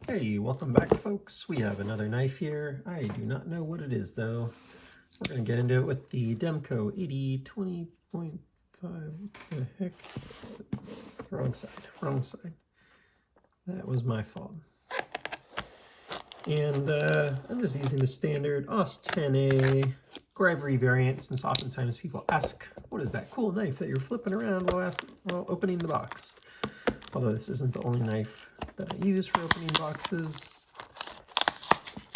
Hey, welcome back folks. We have another knife here. I do not know what it is though. We're going to get into it with the Demko AD20.5. What the heck? Wrong side. That was my fault. And I'm just using the standard AUS 10A Grivery variant, since oftentimes people ask, what is that cool knife that you're flipping around while opening the box? Although this isn't the only knife that I use for opening boxes.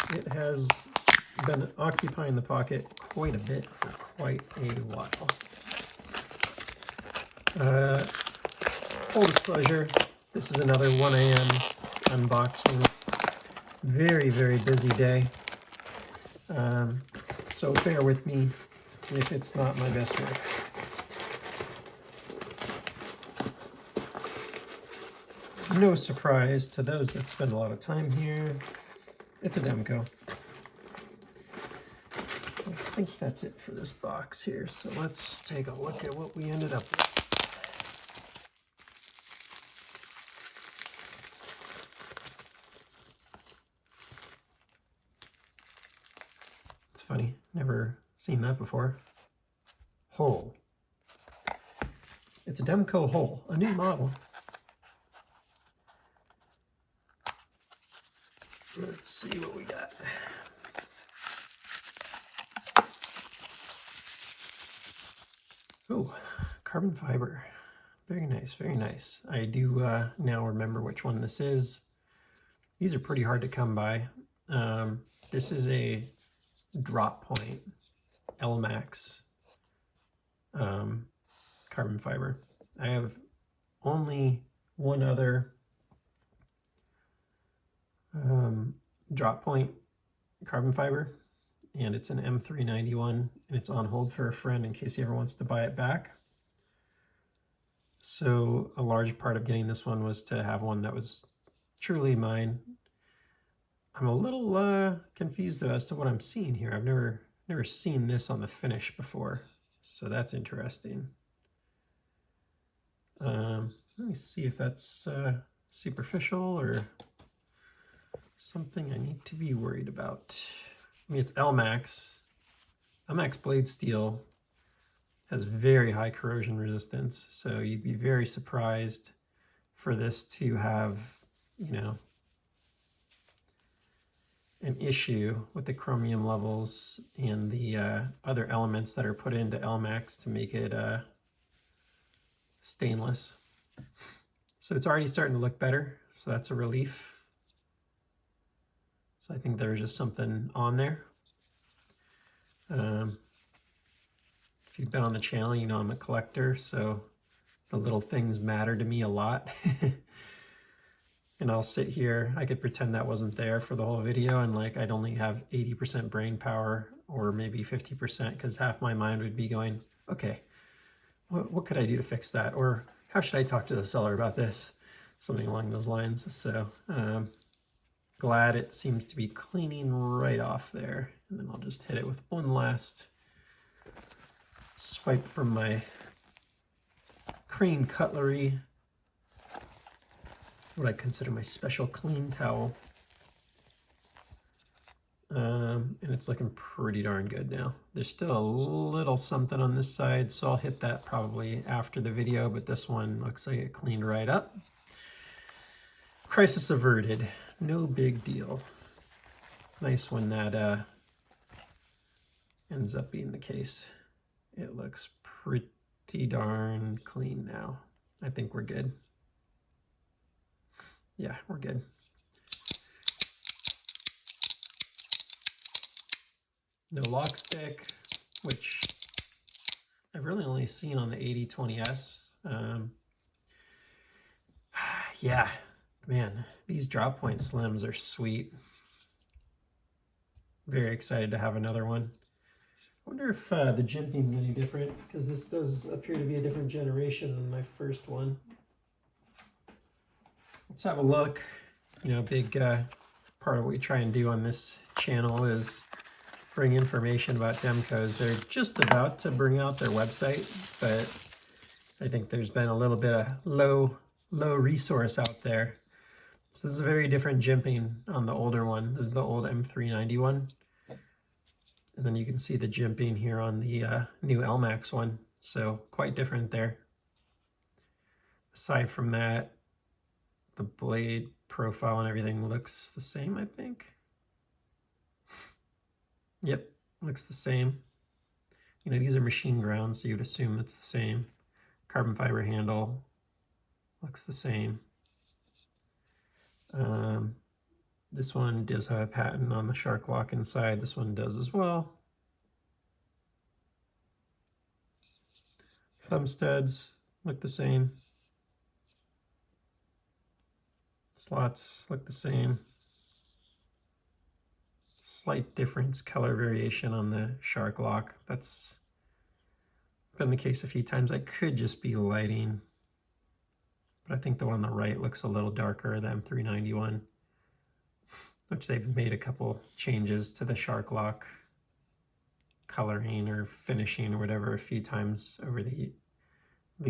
It has been occupying the pocket quite a bit for quite a while. Full disclosure, this is another 1 a.m. unboxing. Very, very busy day. So bear with me if it's not my best work. No surprise to those that spend a lot of time here, it's a Demko. I think that's it for this box here, so let's take a look at what we ended up with. It's funny, never seen that before. Hole. It's a Demko Hole, a new model. Let's see what we got. Oh, carbon fiber. Very nice, very nice. I do now remember which one this is. These are pretty hard to come by. This is a drop point L-Max carbon fiber. I have only one other drop point carbon fiber, and it's an M391, and it's on hold for a friend in case he ever wants to buy it back. So a large part of getting this one was to have one that was truly mine. I'm a little confused though as to what I'm seeing here. I've never seen this on the finish before, so that's interesting. Let me see if that's superficial or something I need to be worried about. I mean, it's L-Max. L-Max blade steel has very high corrosion resistance, so you'd be very surprised for this to have, you know, an issue with the chromium levels and the other elements that are put into L-Max to make it stainless. So it's already starting to look better, so that's a relief. So I think there's just something on there. If you've been on the channel, you know I'm a collector, so the little things matter to me a lot. And I'll sit here, I could pretend that wasn't there for the whole video, and like I'd only have 80% brain power or maybe 50%, because half my mind would be going, okay, what could I do to fix that? Or how should I talk to the seller about this? Something along those lines. So glad it seems to be cleaning right off there. And then I'll just hit it with one last swipe from my cream cutlery, what I consider my special clean towel. And it's looking pretty darn good now. There's still a little something on this side, so I'll hit that probably after the video, but this one looks like it cleaned right up. Crisis averted, no big deal. Nice when that ends up being the case. It looks pretty darn clean now. I think we're good. Yeah, we're good. No lock stick, which I've really only seen on the AD20S. Yeah, man, these drop point slims are sweet. Very excited to have another one. I wonder if the jimping is any different, because this does appear to be a different generation than my first one. Let's have a look. You know, a big part of what we try and do on this channel is bring information about Demko's. They're just about to bring out their website, but I think there's been a little bit of low resource out there. So this is a very different jimping on the older one. This is the old M390 one. And then you can see the jimping here on the new LMAX one. So quite different there. Aside from that, the blade profile and everything looks the same, I think. Yep, looks the same. You know, these are machine ground, so you'd assume it's the same. Carbon fiber handle looks the same. This one does have a patent on the shark lock inside. This one does as well. Thumb studs look the same. Slots look the same. Slight difference, color variation on the shark lock. That's been the case a few times. I could just be lighting, but I think the one on the right looks a little darker, the M391, which they've made a couple changes to the shark lock coloring or finishing or whatever a few times over the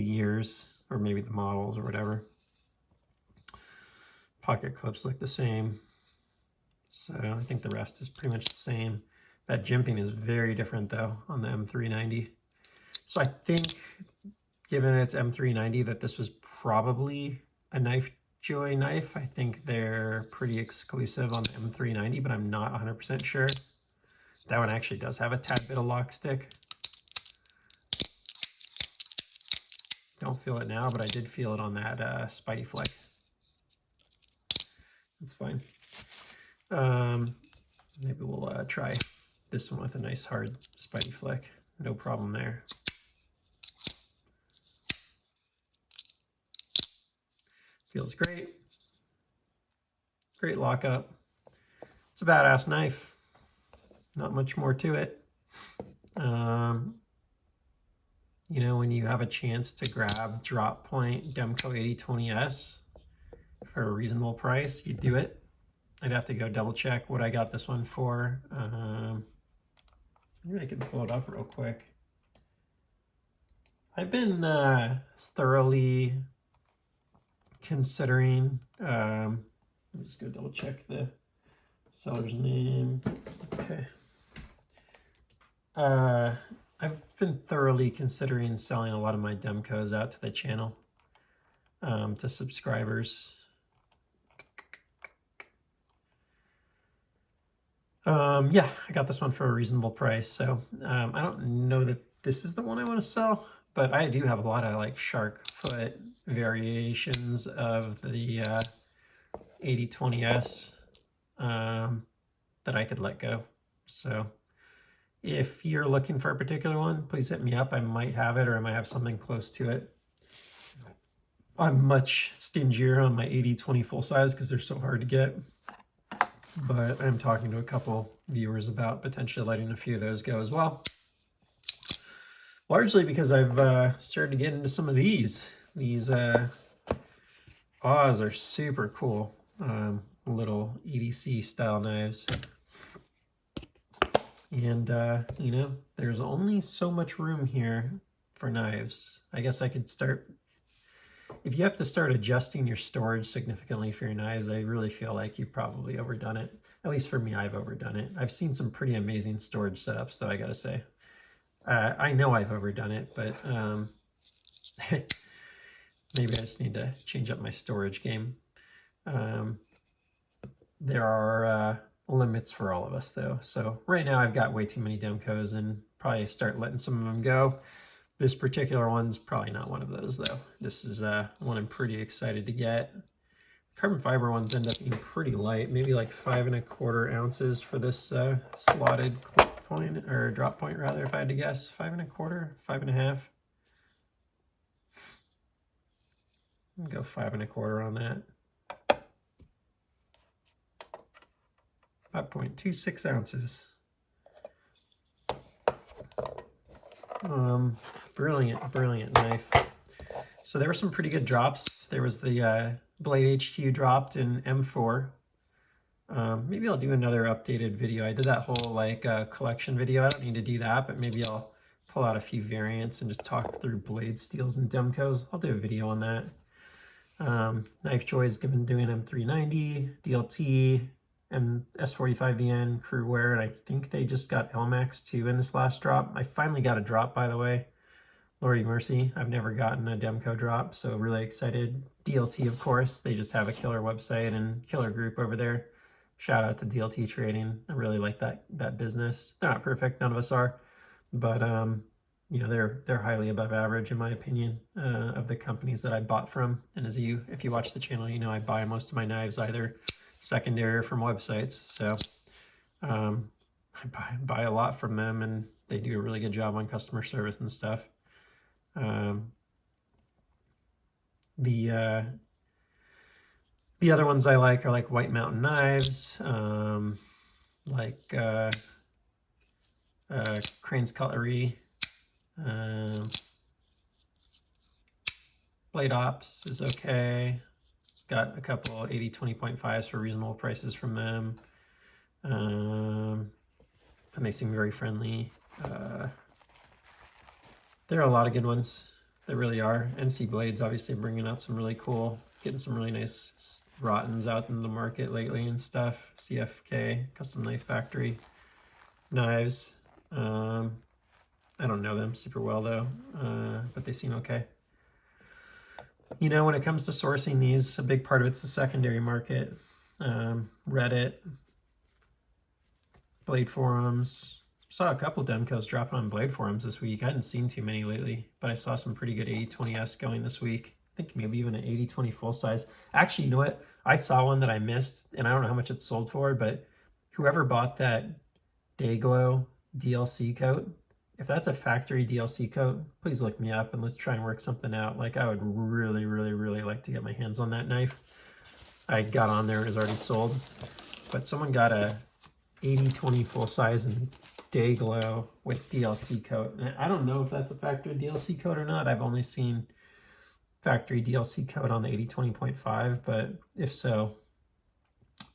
years, or maybe the models or whatever. Pocket clips look the same. So I think the rest is pretty much the same. That jimping is very different though on the M390. So I think, given it's M390, that this was probably a Knife Joy knife. I think they're pretty exclusive on the M390, but I'm not 100% sure. That one actually does have a tad bit of lock stick. Don't feel it now, but I did feel it on that Spidey Flick. That's fine. Maybe we'll try this one with a nice hard Spidey Flick. No problem there. Feels great. Great lockup. It's a badass knife. Not much more to it. You know, when you have a chance to grab drop point Demko AD20S for a reasonable price, you do it. I'd have to go double check what I got this one for. Maybe I can pull it up real quick. I've been thoroughly considering, let me just go double check the seller's name. Okay. I've been thoroughly considering selling a lot of my Demkos out to the channel, to subscribers. Yeah, I got this one for a reasonable price. So I don't know that this is the one I want to sell, but I do have a lot of like shark foot variations of the AD20S that I could let go. So if you're looking for a particular one, please hit me up. I might have it, or I might have something close to it. I'm much stingier on my AD20 full size because they're so hard to get. But I'm talking to a couple viewers about potentially letting a few of those go as well. Largely because I've started to get into some of these. These Oz are super cool. Little EDC style knives. And, you know, there's only so much room here for knives. I guess I could start... If you have to start adjusting your storage significantly for your knives, I really feel like you've probably overdone it. At least for me, I've overdone it. I've seen some pretty amazing storage setups, though, I gotta say. I know I've overdone it, but maybe I just need to change up my storage game. There are limits for all of us, though. So right now I've got way too many Demkos and probably start letting some of them go. This particular one's probably not one of those, though. This is one I'm pretty excited to get. Carbon fiber ones end up being pretty light, maybe like 5 1/4 ounces for this slotted clip point, or drop point rather, if I had to guess. 5 1/4, 5 1/2. I'll go 5 1/4 on that. 5.26 ounces. Brilliant knife. So there were some pretty good drops. There was the Blade HQ dropped in M4. Maybe I'll do another updated video. I did that whole like collection video. I don't need to do that, but maybe I'll pull out a few variants and just talk through blade steels and Demkos. I'll do a video on that. Knife Joy's been doing M390, DLT, and S45VN, Crewwear, and I think they just got LMAX too in this last drop. I finally got a drop, by the way. Lordy mercy, I've never gotten a Demko drop, so really excited. DLT, of course, they just have a killer website and killer group over there. Shout out to DLT Trading. I really like that business. They're not perfect, none of us are, but you know, they're highly above average in my opinion of the companies that I bought from. And as if you watch the channel, you know I buy most of my knives either secondary or from websites. So I buy a lot from them, and they do a really good job on customer service and stuff. The other ones I like are like White Mountain Knives, like Crane's Cutlery, Blade Ops is okay. Got a couple AD20.5s for reasonable prices from them. And they seem very friendly. There are a lot of good ones. There really are. NC Blades obviously bringing out some really cool, getting some really nice Rottens out in the market lately and stuff. CFK, Custom Knife Factory knives. I don't know them super well though, but they seem okay. You know, when it comes to sourcing these, a big part of it's the secondary market. Reddit, Blade forums. Saw a couple Demkos dropping on Blade forums this week. I hadn't seen too many lately, but I saw some pretty good AD20S going this week. I think maybe even an AD20 full size. Actually, you know what? I saw one that I missed, and I don't know how much it sold for, but whoever bought that Dayglow DLC coat, if that's a factory DLC coat, please look me up and let's try and work something out. Like, I would really, really, really like to get my hands on that knife. I got on there and it was already sold, but someone got a AD20 full size and Dayglow with DLC coat. And I don't know if that's a factory DLC coat or not. I've only seen factory DLC coat on the AD20.5, but if so,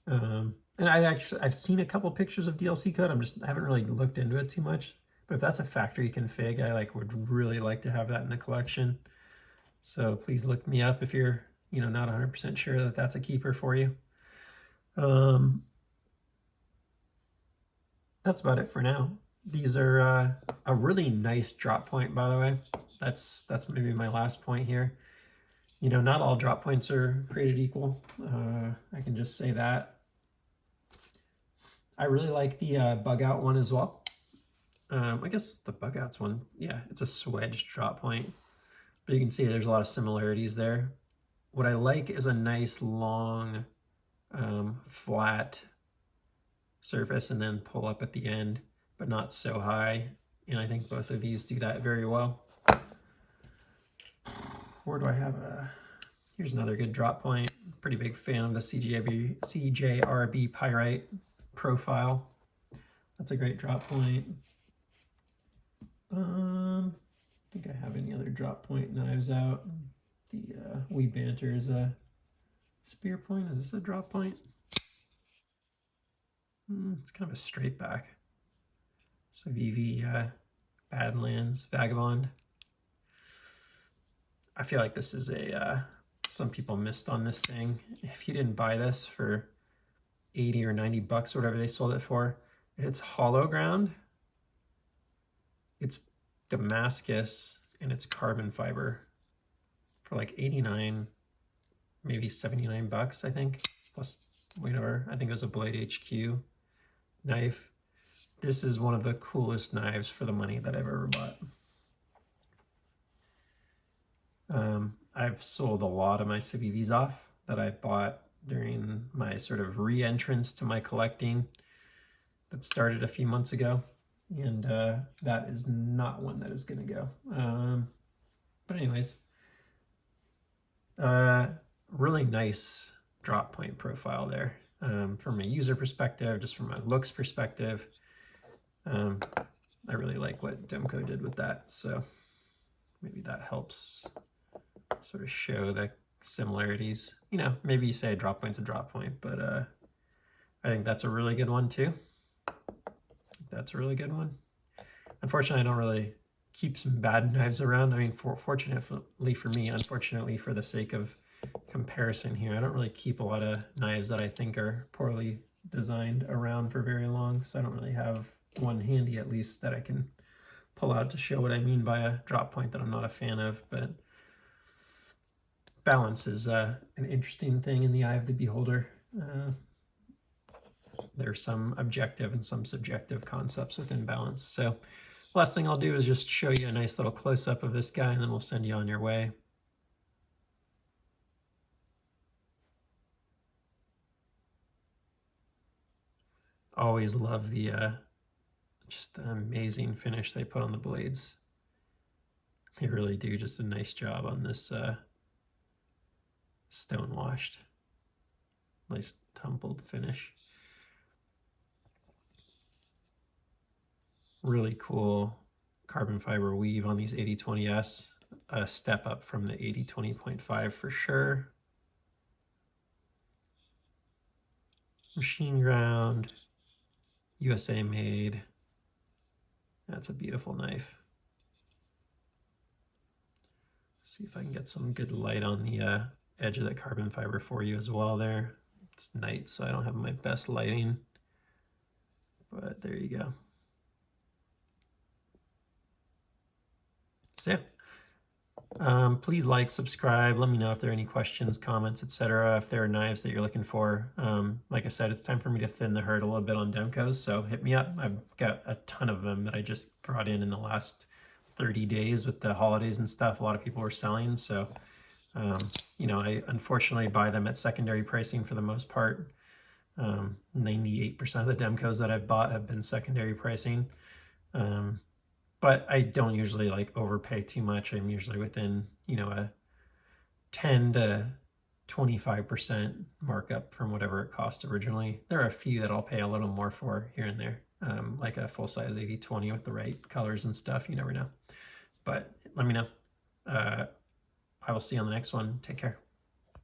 and I've seen a couple pictures of DLC coat. I haven't really looked into it too much. But if that's a factory config, I would really like to have that in the collection. So please look me up if you're not 100% sure that that's a keeper for you. That's about it for now. These are a really nice drop point, by the way. That's maybe my last point here. You know, not all drop points are created equal. I can just say that. I really like the bug out one as well. I guess the bug outs one, yeah, it's a swedge drop point, but you can see there's a lot of similarities there. What I like is a nice long flat surface and then pull up at the end, but not so high. And I think both of these do that very well. Where do I have here's another good drop point. Pretty big fan of the CJRB Pyrite profile. That's a great drop point. I think I have any other drop point knives out. The We Banter is a spear point. Is this a drop point? It's kind of a straight back. So VV Badlands Vagabond. I feel like this is a some people missed on this thing. If you didn't buy this for 80 or 90 bucks or whatever they sold it for, it's hollow ground. It's Damascus and it's carbon fiber for like 89, maybe 79 bucks, I think, plus whatever. I think it was a Blade HQ knife. This is one of the coolest knives for the money that I've ever bought. I've sold a lot of my CVVs off that I bought during my sort of re-entrance to my collecting that started a few months ago. And that is not one that is going to go. But anyways, really nice drop point profile there. From a user perspective, just from a looks perspective, I really like what Demko did with that. So maybe that helps sort of show the similarities. You know, maybe you say a drop point's a drop point, but I think that's a really good one too. That's a really good one. Unfortunately, I don't really keep some bad knives around. I mean, fortunately for me, unfortunately for the sake of comparison here. I don't really keep a lot of knives that I think are poorly designed around for very long, so I don't really have one handy at least that I can pull out to show what I mean by a drop point that I'm not a fan of. But balance is an interesting thing in the eye of the beholder. There's some objective and some subjective concepts within balance. So last thing I'll do is just show you a nice little close-up of this guy, and then we'll send you on your way. Always love the just the amazing finish they put on the blades. They really do just a nice job on this stone washed. Nice tumbled finish. Really cool carbon fiber weave on these AD20S. A step up from the AD20.5 for sure. Machine ground, USA made. That's a beautiful knife. See if I can get some good light on the edge of the carbon fiber for you as well there. It's night, so I don't have my best lighting, but there you go. So yeah, please like, subscribe, let me know if there are any questions, comments, etc. If there are knives that you're looking for. Like I said, it's time for me to thin the herd a little bit on Demkos, so hit me up. I've got a ton of them that I just brought in the last 30 days with the holidays and stuff. A lot of people were selling, so you know, I unfortunately buy them at secondary pricing for the most part. 98% of the Demkos that I've bought have been secondary pricing. But I don't usually like overpay too much. I'm usually within, you know, a 10 to 25% markup from whatever it cost originally. There are a few that I'll pay a little more for here and there, like a full-size AD20 with the right colors and stuff. You never know. But let me know. I will see you on the next one. Take care.